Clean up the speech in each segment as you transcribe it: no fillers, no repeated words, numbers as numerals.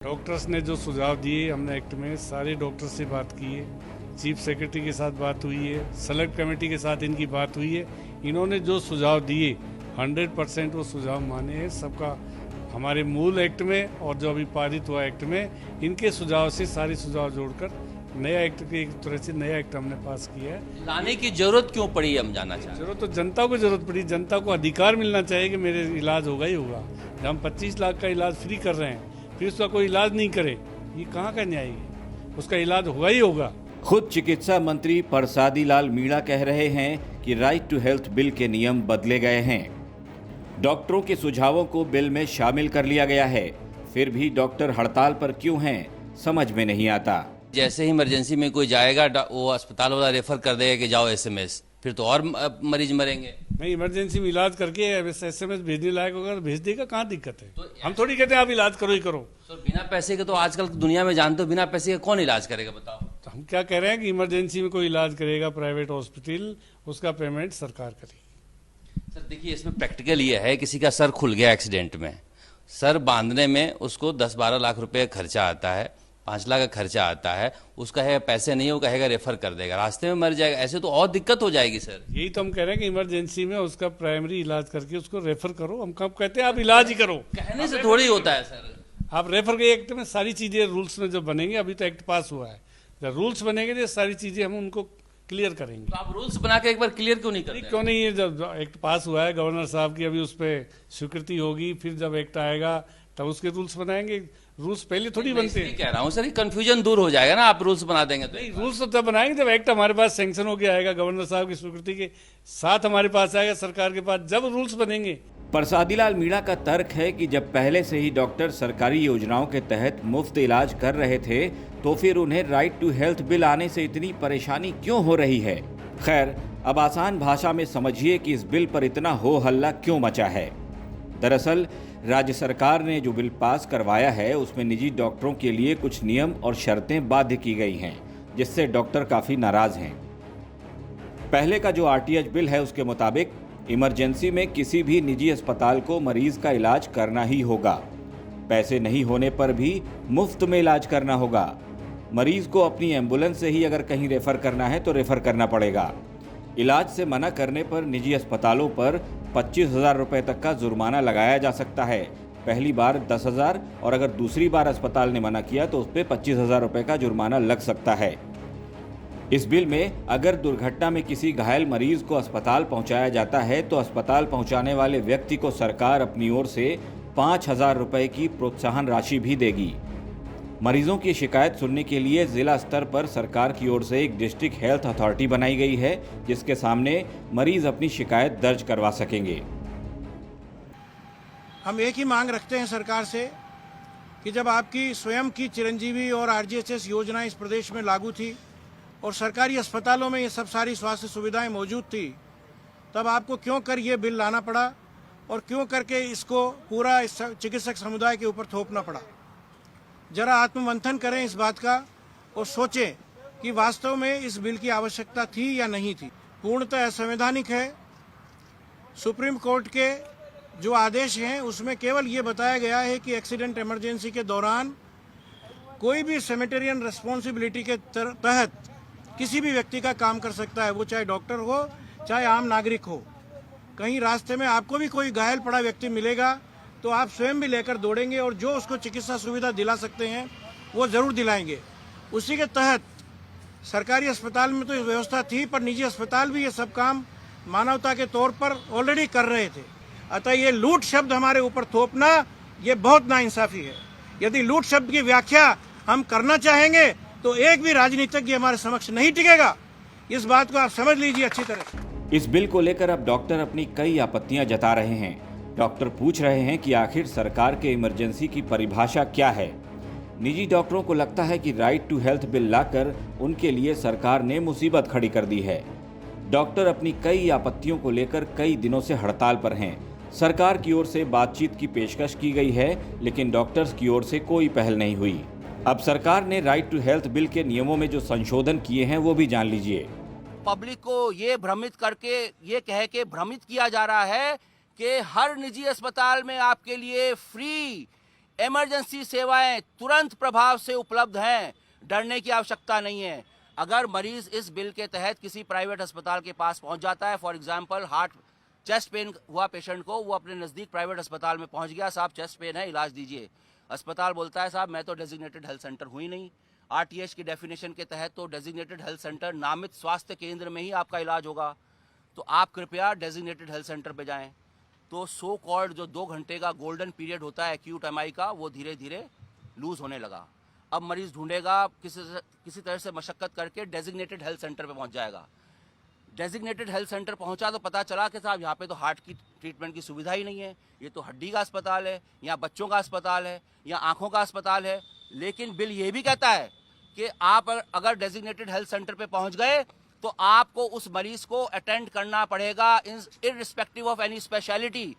Doctors ने जो सुझाव दिए, हमने एक्ट में सारे डॉक्टर्स से बात की है, चीफ सेक्रेटरी के साथ बात हुई है, सेलेक्ट कमेटी के साथ इनकी बात हुई है। इन्होंने जो सुझाव दिए 100% वो सुझाव माने हैं सबका हमारे मूल एक्ट में, और जो अभी पारित हुआ एक्ट में इनके सुझाव से सारे सुझाव जोड़कर नया एक्ट के एक तरह से नया एक्ट हमने पास किया है। लाने की जरूरत क्यों पड़ी हम जानना चाहते हैं। जरूरत तो जनता को जरूरत पड़ी, जनता को अधिकार मिलना चाहिए कि मेरे इलाज होगा ही होगा। जब हम 25 लाख का इलाज फ्री कर रहे हैं फिर उसका कोई इलाज नहीं करे, ये कहाँ का न्याय है? उसका इलाज होगा ही होगा। खुद चिकित्सा मंत्री परसादी लाल मीणा कह रहे हैं कि राइट टू हेल्थ बिल के नियम बदले गए हैं। डॉक्टरों के सुझावों को बिल में शामिल कर लिया गया है, फिर भी डॉक्टर हड़ताल पर क्यों हैं समझ में नहीं आता। जैसे ही इमरजेंसी में कोई जाएगा वो अस्पताल वाला रेफर कर देगा कि जाओ एसएमएस, फिर तो और मरीज मरेंगे। नहीं, इमरजेंसी में इलाज करके एसएमएस भेजने लायक होगा तो भेज देगा, कहाँ दिक्कत है? तो हम थोड़ी कहते हैं आप इलाज करो ही करो। तो बिना पैसे के तो आजकल दुनिया में जानते हो, बिना पैसे के कौन इलाज करेगा बताओ। तो हम क्या कह रहे हैं कि इमरजेंसी में कोई इलाज करेगा प्राइवेट हॉस्पिटल, उसका पेमेंट सरकार करेगी। सर देखिए, इसमें प्रैक्टिकल ये है, किसी का सर खुल गया एक्सीडेंट में, सर बांधने में उसको 10-12 लाख रुपए खर्चा आता है, 5 लाख का खर्चा आता है, उसका है पैसे नहीं, वो कहेगा रेफर कर देगा, रास्ते में मर जाएगा, ऐसे तो और दिक्कत हो जाएगी सर। यही तो हम कह रहे हैं कि इमरजेंसी में उसका प्राइमरी इलाज करके उसको रेफर करो। हम कब कहते हैं आप इलाज ही करो, कहने से थोड़ी होता है सर। आप रेफर के एक्ट में सारी चीजें रूल्स में जो बनेंगे, अभी तो एक्ट पास हुआ है, जब रूल्स बनेंगे तो सारी चीजें हम उनको क्लियर करेंगे। तो आप रूल्स बना के एक बार क्लियर क्यों नहीं करते? क्यों नहीं है? जब एक्ट पास हुआ है गवर्नर साहब की, अभी उस पर स्वीकृति होगी, फिर जब एक्ट आएगा तब उसके रूल्स बनाएंगे। रूल्स पहले थोड़ी बनते हैं। कह रहा हूँ सर, ये कंफ्यूजन दूर हो जाएगा ना, आप रूल्स बना देंगे तो। नहीं, रूल्स तो तब बनाएंगे जब एक्ट हमारे पास सैंक्शन होके आएगा, गवर्नर साहब की स्वीकृति के साथ हमारे पास आएगा सरकार के पास, जब रूल्स बनेंगे। परसादी लाल मीणा का तर्क है कि जब पहले से ही डॉक्टर सरकारी योजनाओं के तहत मुफ्त इलाज कर रहे थे तो फिर उन्हें राइट टू हेल्थ बिल आने से इतनी परेशानी क्यों हो रही है। खैर, अब आसान भाषा में समझिए कि इस बिल पर इतना हो हल्ला क्यों मचा है। दरअसल राज्य सरकार ने जो बिल पास करवाया है उसमें निजी डॉक्टरों के लिए कुछ नियम और शर्तें बाध्य की गई हैं, जिससे डॉक्टर काफ़ी नाराज हैं। पहले का जो आरटीएच बिल है उसके मुताबिक इमरजेंसी में किसी भी निजी अस्पताल को मरीज का इलाज करना ही होगा। पैसे नहीं होने पर भी मुफ्त में इलाज करना होगा। मरीज को अपनी एम्बुलेंस से ही अगर कहीं रेफर करना है तो रेफर करना पड़ेगा। इलाज से मना करने पर निजी अस्पतालों पर 25,000 रुपये तक का जुर्माना लगाया जा सकता है। पहली बार 10,000 और अगर दूसरी बार अस्पताल ने मना किया तो उस पर 25,000 रुपये का जुर्माना लग सकता है। इस बिल में अगर दुर्घटना में किसी घायल मरीज को अस्पताल पहुंचाया जाता है तो अस्पताल पहुंचाने वाले व्यक्ति को सरकार अपनी ओर से 5,000 रुपये की प्रोत्साहन राशि भी देगी। मरीजों की शिकायत सुनने के लिए जिला स्तर पर सरकार की ओर से एक डिस्ट्रिक्ट हेल्थ अथॉरिटी बनाई गई है, जिसके सामने मरीज अपनी शिकायत दर्ज करवा सकेंगे। हम एक ही मांग रखते हैं सरकार से कि जब आपकी स्वयं की चिरंजीवी और आरजीएचएस योजना इस प्रदेश में लागू थी और सरकारी अस्पतालों में ये सब सारी स्वास्थ्य सुविधाएं मौजूद थी, तब आपको क्यों कर ये बिल लाना पड़ा और क्यों करके इसको पूरा इस चिकित्सक समुदाय के ऊपर थोपना पड़ा। जरा आत्ममंथन करें इस बात का और सोचें कि वास्तव में इस बिल की आवश्यकता थी या नहीं थी। पूर्णतः असंवैधानिक है। सुप्रीम कोर्ट के जो आदेश हैं उसमें केवल ये बताया गया है कि एक्सीडेंट इमरजेंसी के दौरान कोई भी सेमेटेरियन रिस्पॉन्सिबिलिटी के तहत किसी भी व्यक्ति का काम कर सकता है, वो चाहे डॉक्टर हो चाहे आम नागरिक हो। कहीं रास्ते में आपको भी कोई घायल पड़ा व्यक्ति मिलेगा तो आप स्वयं भी लेकर दौड़ेंगे और जो उसको चिकित्सा सुविधा दिला सकते हैं वो जरूर दिलाएंगे। उसी के तहत सरकारी अस्पताल में तो ये व्यवस्था थी, पर निजी अस्पताल भी ये सब काम मानवता के तौर पर ऑलरेडी कर रहे थे। अतः ये लूट शब्द हमारे ऊपर थोपना ये बहुत नाइंसाफी है। यदि लूट शब्द की व्याख्या हम करना चाहेंगे तो एक भी राजनीतिज्ञ हमारे समक्ष नहीं टिकेगा। इस बात को आप समझ लीजिए अच्छी तरह। इस बिल को लेकर अब डॉक्टर अपनी कई आपत्तियां जता रहे हैं। डॉक्टर पूछ रहे हैं कि आखिर सरकार के इमरजेंसी की परिभाषा क्या है। निजी डॉक्टरों को लगता है कि राइट टू हेल्थ बिल लाकर उनके लिए सरकार ने मुसीबत खड़ी कर दी है। डॉक्टर अपनी कई आपत्तियों को लेकर कई दिनों से हड़ताल पर हैं। सरकार की ओर से बातचीत की पेशकश की गई है, लेकिन डॉक्टर्स की ओर से कोई पहल नहीं हुई। अब सरकार ने राइट टू हेल्थ बिल के नियमों में जो संशोधन किए हैं वो भी जान लीजिए। पब्लिक को ये भ्रमित करके ये कह के भ्रमित किया जा रहा है कि हर निजी अस्पताल में आपके लिए फ्री इमरजेंसी सेवाएं तुरंत प्रभाव से उपलब्ध हैं, डरने की आवश्यकता नहीं है। अगर मरीज इस बिल के तहत किसी प्राइवेट अस्पताल के पास पहुंच जाता है, for example heart chest pain हुआ पेशेंट को, वो अपने नज़दीक प्राइवेट अस्पताल में पहुंच गया, साहब चेस्ट पेन है, इलाज दीजिए। अस्पताल बोलता है साहब मैं तो डेजिग्नेटेड हेल्थ सेंटर हुई नहीं, आरटीएच की डेफिनेशन के तहत तो डेजिग्नेटेड हेल्थ सेंटर नामित स्वास्थ्य केंद्र में ही आपका इलाज होगा, तो आप कृपया डेजिग्नेटेड हेल्थ सेंटर पे जाएं। तो सो कॉल्ड जो 2 घंटे का गोल्डन पीरियड होता है एक्यूट एमआई का, वो धीरे धीरे लूज होने लगा। अब मरीज ढूंढेगा, किसी तरह से मशक्कत करके डेजिग्नेटेड हेल्थ सेंटर पे पहुंच जाएगा। डेजिग्नेटेड हेल्थ सेंटर पहुंचा तो पता चला कि साहब यहाँ पे तो हार्ट की ट्रीटमेंट की सुविधा ही नहीं है, ये तो हड्डी का अस्पताल है, या बच्चों का अस्पताल है, या आंखों का अस्पताल है। लेकिन बिल ये भी कहता है कि आप अगर डेजिग्नेटेड हेल्थ सेंटर पे पहुंच गए तो आपको उस मरीज को अटेंड करना पड़ेगा irrespective of any speciality.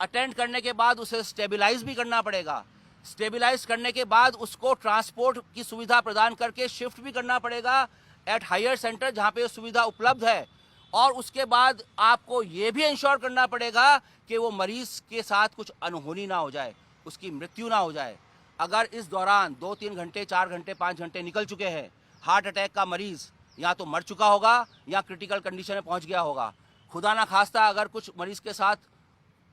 Attend करने के बाद उसे स्टेबलाइज भी करना पड़ेगा। स्टेबलाइज करने के बाद उसको ट्रांसपोर्ट की सुविधा प्रदान करके शिफ्ट भी करना पड़ेगा एट हायर सेंटर जहां पे सुविधा उपलब्ध है। और उसके बाद आपको ये भी इंश्योर करना पड़ेगा कि वो मरीज के साथ कुछ अनहोनी ना हो जाए, उसकी मृत्यु ना हो जाए। अगर इस दौरान 2-3 घंटे, 4 घंटे, 5 घंटे निकल चुके हैं, हार्ट अटैक का मरीज या तो मर चुका होगा या क्रिटिकल कंडीशन में पहुंच गया होगा। खुदा ना खास्ता अगर कुछ मरीज के साथ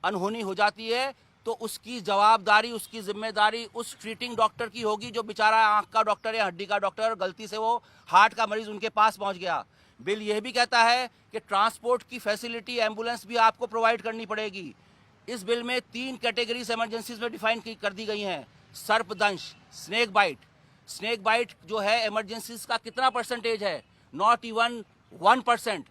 अनहोनी हो जाती है तो उसकी जवाबदारी, उसकी जिम्मेदारी उस ट्रीटिंग डॉक्टर की होगी जो बेचारा आंख का डॉक्टर या हड्डी का डॉक्टर, गलती से वो हार्ट का मरीज उनके पास पहुंच गया। बिल यह भी कहता है कि ट्रांसपोर्ट की फैसिलिटी, एम्बुलेंस भी आपको प्रोवाइड करनी पड़ेगी। इस बिल में 3 कैटेगरीज इमरजेंसीज में डिफाइन कर दी गई हैं। सर्पदंश, स्नेक बाइट। स्नेक बाइट जो है इमरजेंसीज का कितना परसेंटेज है? Not even 1%।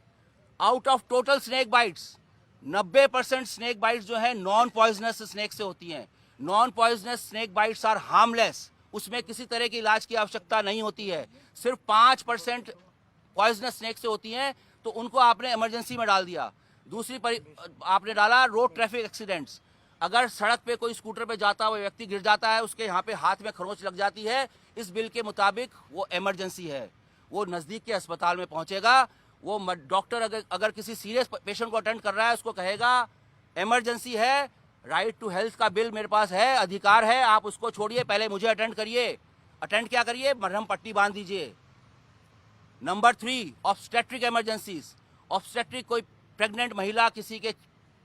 Out of total snake bites 90% snake bites जो है नॉन पॉइजनस स्नेक से होती हैं। Non poisonous snake bites are harmless, उसमें किसी तरह के इलाज की आवश्यकता नहीं होती है। सिर्फ 5% पॉइजनस स्नेक से होती हैं, तो उनको आपने इमरजेंसी में डाल दिया। दूसरी आपने डाला रोड ट्रैफिक एक्सीडेंट्स। अगर सड़क पे कोई स्कूटर पे जाता हुआ व्यक्ति गिर जाता है, उसके यहाँ पे हाथ में खरोंच लग जाती है, इस बिल के मुताबिक वो इमरजेंसी है, वो नज़दीक के अस्पताल में पहुंचेगा। वो डॉक्टर अगर किसी सीरियस पेशेंट को अटेंड कर रहा है, उसको कहेगा इमरजेंसी है, राइट टू हेल्थ का बिल मेरे पास है, अधिकार है, आप उसको छोड़िए, पहले मुझे अटेंड करिए। अटेंड क्या करिए? मरहम पट्टी बांध दीजिए। Number 3, obstetric emergencies. ऑब्स्टेट्रिक, कोई प्रेग्नेंट महिला, किसी के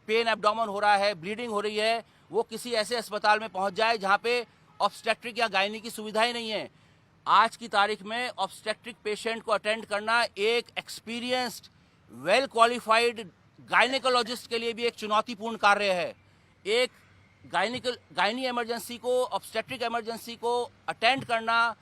पेन एब्डोमेन हो रहा है, ब्लीडिंग हो रही है, वो किसी ऐसे अस्पताल में पहुंच जाए जहां पे ऑब्स्टेट्रिक या गायनी की सुविधाएं नहीं है। आज की तारीख में ऑब्स्टेट्रिक पेशेंट को अटेंड करना एक एक्सपीरियंस्ड, वेल क्वालिफाइड गायनेकोलॉजिस्ट के लिए भी एक चुनौतीपूर्ण कार्य है। एक गायनी इमरजेंसी को, ऑब्स्टेट्रिक इमरजेंसी को अटेंड करना,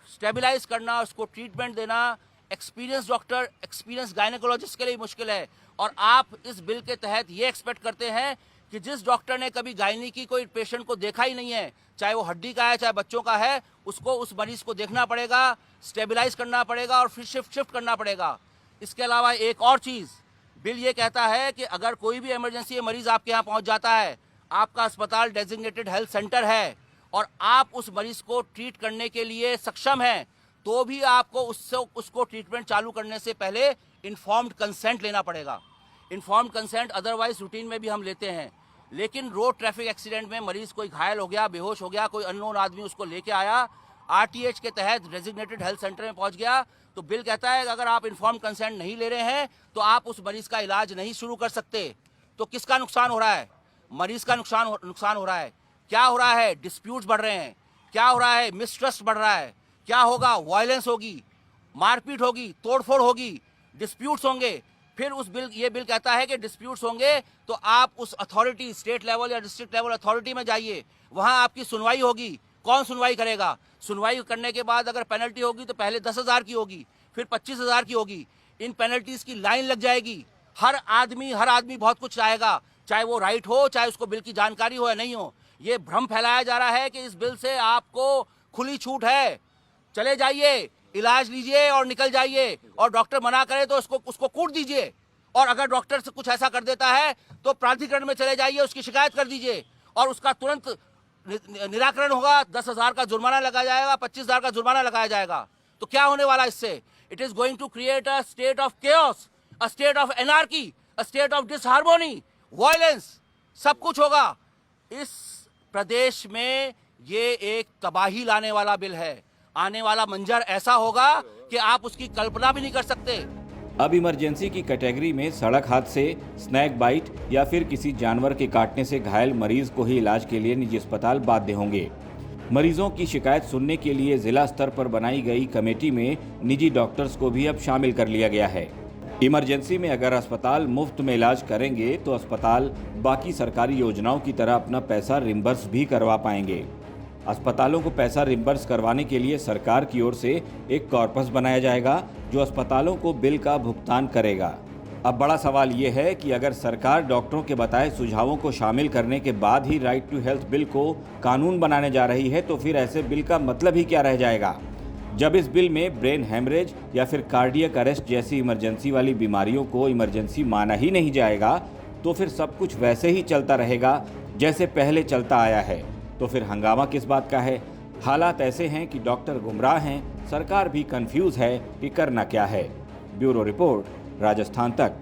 स्टेबलाइज करना, उसको ट्रीटमेंट देना एक्सपीरियंस डॉक्टर, एक्सपीरियंस गायनेकोलॉजिस्ट के लिए मुश्किल है। और आप इस बिल के तहत ये एक्सपेक्ट करते हैं कि जिस डॉक्टर ने कभी गायनी की कोई पेशेंट को देखा ही नहीं है, चाहे वो हड्डी का है चाहे बच्चों का है, उसको उस मरीज को देखना पड़ेगा, स्टेबलाइज करना पड़ेगा और फिर शिफ्ट करना पड़ेगा। इसके अलावा एक और चीज़, बिल ये कहता है कि अगर कोई भी इमरजेंसी मरीज आपके यहाँ पहुँच जाता है, आपका अस्पताल डेजिग्नेटेड हेल्थ सेंटर है और आप उस मरीज को ट्रीट करने के लिए सक्षम हैं, तो भी आपको उसको ट्रीटमेंट चालू करने से पहले इन्फॉर्म्ड कंसेंट लेना पड़ेगा। इन्फॉर्म्ड कंसेंट अदरवाइज रूटीन में भी हम लेते हैं, लेकिन रोड ट्रैफिक एक्सीडेंट में मरीज कोई घायल हो गया, बेहोश हो गया, कोई अननोन आदमी उसको लेके आया, आरटीएच के तहत डेजिग्नेटेड हेल्थ सेंटर में पहुंच गया, तो बिल कहता है कि अगर आप इन्फॉर्म्ड कंसेंट नहीं ले रहे हैं तो आप उस मरीज का इलाज नहीं शुरू कर सकते। तो किसका नुकसान हो रहा है? मरीज का नुकसान हो रहा है। क्या हो रहा है? डिस्प्यूट्स बढ़ रहे हैं। क्या हो रहा है? मिसट्रस्ट बढ़ रहा है। क्या होगा? वायलेंस होगी, मारपीट होगी, तोड़फोड़ होगी, डिस्प्यूट्स होंगे। फिर ये बिल कहता है कि डिस्प्यूट्स होंगे तो आप उस अथॉरिटी, स्टेट लेवल या डिस्ट्रिक्ट लेवल अथॉरिटी में जाइए, वहां आपकी सुनवाई होगी। कौन सुनवाई करेगा? सुनवाई करने के बाद अगर पेनल्टी होगी तो पहले 10,000 की होगी, फिर 25,000 की होगी। इन पेनल्टीज की लाइन लग जाएगी। हर आदमी बहुत कुछ चाहेगा, चाहे वो राइट हो, चाहे उसको बिल की जानकारी हो या नहीं हो। ये भ्रम फैलाया जा रहा है कि इस बिल से आपको खुली छूट है, चले जाइए, इलाज लीजिए और निकल जाइए, और डॉक्टर मना करे तो उसको कूट दीजिए, और अगर डॉक्टर से कुछ ऐसा कर देता है तो प्राधिकरण में चले जाइए, उसकी शिकायत कर दीजिए और उसका तुरंत निराकरण होगा। 10,000 का जुर्माना लगाया जाएगा, 25,000 का जुर्माना लगाया जाएगा। तो क्या होने वाला इससे? It is going to create a state of chaos, a state of anarchy, a state of disharmony, violence, सब कुछ होगा। इस प्रदेश में ये एक तबाही लाने वाला बिल है। आने वाला मंजर ऐसा होगा कि आप उसकी कल्पना भी नहीं कर सकते। अब इमरजेंसी की कैटेगरी में सड़क हादसे, स्नैक बाइट या फिर किसी जानवर के काटने से घायल मरीज को ही इलाज के लिए निजी अस्पताल बाध्य होंगे। मरीजों की शिकायत सुनने के लिए जिला स्तर पर बनाई गई कमेटी में निजी डॉक्टर्स को भी अब शामिल कर लिया गया है। इमरजेंसी में अगर अस्पताल मुफ्त में इलाज करेंगे तो अस्पताल बाकी सरकारी योजनाओं की तरह अपना पैसा रिम्बर्स भी करवा पाएंगे। अस्पतालों को पैसा रिम्बर्स करवाने के लिए सरकार की ओर से एक कॉर्पस बनाया जाएगा जो अस्पतालों को बिल का भुगतान करेगा। अब बड़ा सवाल ये है कि अगर सरकार डॉक्टरों के बताए सुझावों को शामिल करने के बाद ही राइट टू हेल्थ बिल को कानून बनाने जा रही है तो फिर ऐसे बिल का मतलब ही क्या रह जाएगा। जब इस बिल में ब्रेन हेमरेज या फिर कार्डियक अरेस्ट जैसी इमरजेंसी वाली बीमारियों को इमरजेंसी माना ही नहीं जाएगा तो फिर सब कुछ वैसे ही चलता रहेगा जैसे पहले चलता आया है। तो फिर हंगामा किस बात का है। हालात ऐसे हैं कि डॉक्टर गुमराह हैं, सरकार भी कंफ्यूज है कि करना क्या है। ब्यूरो रिपोर्ट, राजस्थान तक।